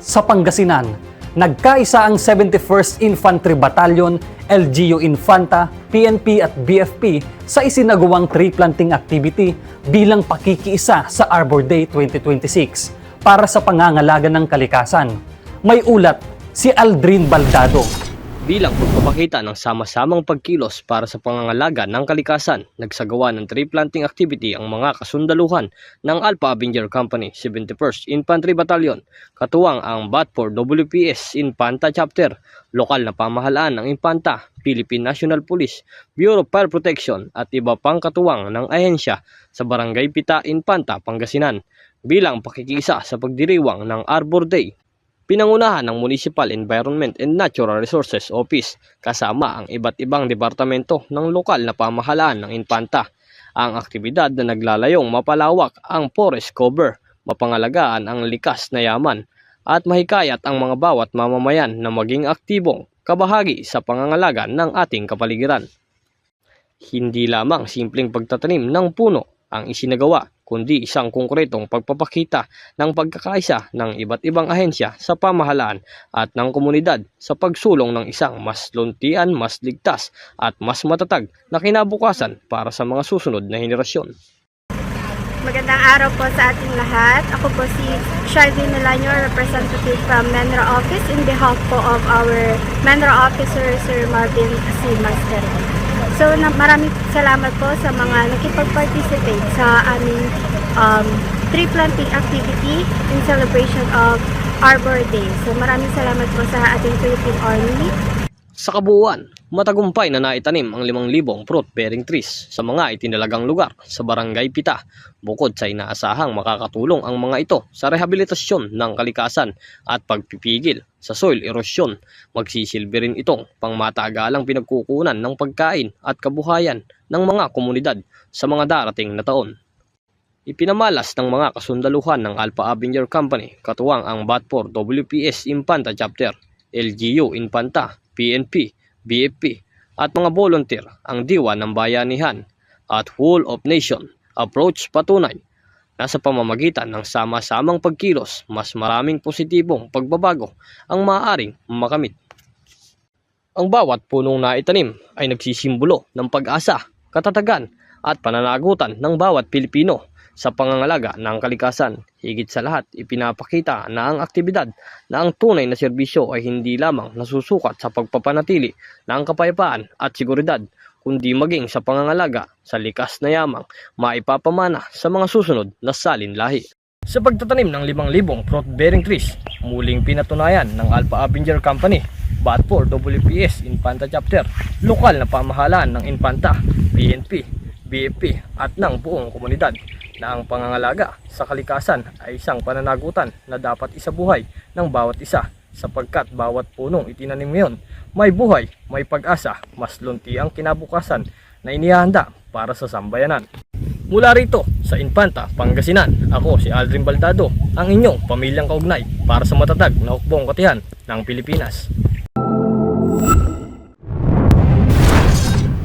Sa Pangasinan, nagkaisa ang 71st Infantry Battalion, LGU Infanta, PNP at BFP sa isinagawang tree planting activity bilang pakikiisa sa Arbor Day 2026 para sa pangangalaga ng kalikasan. May ulat si Aldrin Baldado. Bilang pagpapakita ng sama-samang pagkilos para sa pangangalaga ng kalikasan, nagsagawa ng tree planting activity ang mga kasundaluhan ng Alpha Avenger Company 71st Infantry Battalion, katuwang ang BAT4 WPS Infanta Chapter, lokal na pamahalaan ng Infanta, Philippine National Police, Bureau of Fire Protection at iba pang katuwang ng ahensya sa Barangay Pita, Infanta, Pangasinan, bilang pakikiisa sa pagdiriwang ng Arbor Day. Pinangunahan ng Municipal Environment and Natural Resources Office kasama ang iba't ibang departamento ng lokal na pamahalaan ng Infanta. Ang aktibidad na naglalayong mapalawak ang forest cover, mapangalagaan ang likas na yaman at mahikayat ang mga bawat mamamayan na maging aktibong kabahagi sa pangangalaga ng ating kapaligiran. Hindi lamang simpleng pagtatanim ng puno ang isinagawa, kundi isang konkretong pagpapakita ng pagkakaisa ng iba't ibang ahensya sa pamahalaan at ng komunidad sa pagsulong ng isang mas luntian, mas ligtas at mas matatag na kinabukasan para sa mga susunod na henerasyon. Magandang araw po sa ating lahat. Ako po si Sharvin Melanio, representative from MENRA Office in behalf po of our MENRA Officer, Sir Marvin C. Master. So maraming salamat po sa mga nakipag-participate sa aming tree planting activity in celebration of Arbor Day. So maraming salamat po sa ating Philippine Army. Sa kabuuan, matagumpay na naitanim ang 5,000 fruit-bearing trees sa mga itinalagang lugar sa Barangay Pita. Bukod sa inaasahang makakatulong ang mga ito sa rehabilitasyon ng kalikasan at pagpipigil sa soil erosion, magsisilbi rin itong pangmatagalang pinagkukunan ng pagkain at kabuhayan ng mga komunidad sa mga darating na taon. Ipinamalas ng mga kasundaluhan ng Alpha Avenger Company, katuwang ang BAT4 WPS Infanta Chapter, LGU Infanta, PNP, BFP at mga volunteer ang diwa ng bayanihan at whole of nation approach patunay na sa pamamagitan ng sama-samang pagkilos, mas maraming positibong pagbabago ang maaaring makamit. Ang bawat punong naitanim ay nagsisimbolo ng pag-asa, katatagan at pananagutan ng bawat Pilipino sa pangangalaga ng kalikasan. Higit sa lahat, ipinapakita na ang aktibidad na ang tunay na serbisyo ay hindi lamang nasusukat sa pagpapanatili ng kapayapaan at seguridad, kundi maging sa pangangalaga sa likas na yamang maipapamana sa mga susunod na salinlahi. Sa pagtatanim ng 5,000 fruit-bearing trees, muling pinatunayan ng Alpha Avenger Company, BAT4 WPS Infanta Chapter, lokal na pamahalaan ng Infanta, PNP, BFP at ng buong komunidad na ang pangangalaga sa kalikasan ay isang pananagutan na dapat isabuhay ng bawat isa, sapagkat bawat punong itinanim ngayon may buhay, may pag-asa, mas lunti ang kinabukasan na inihahanda para sa sambayanan. Mula rito sa Infanta, Pangasinan, ako si Aldrin Baldado, ang inyong pamilyang kaugnay para sa matatag na hukbong katihan ng Pilipinas.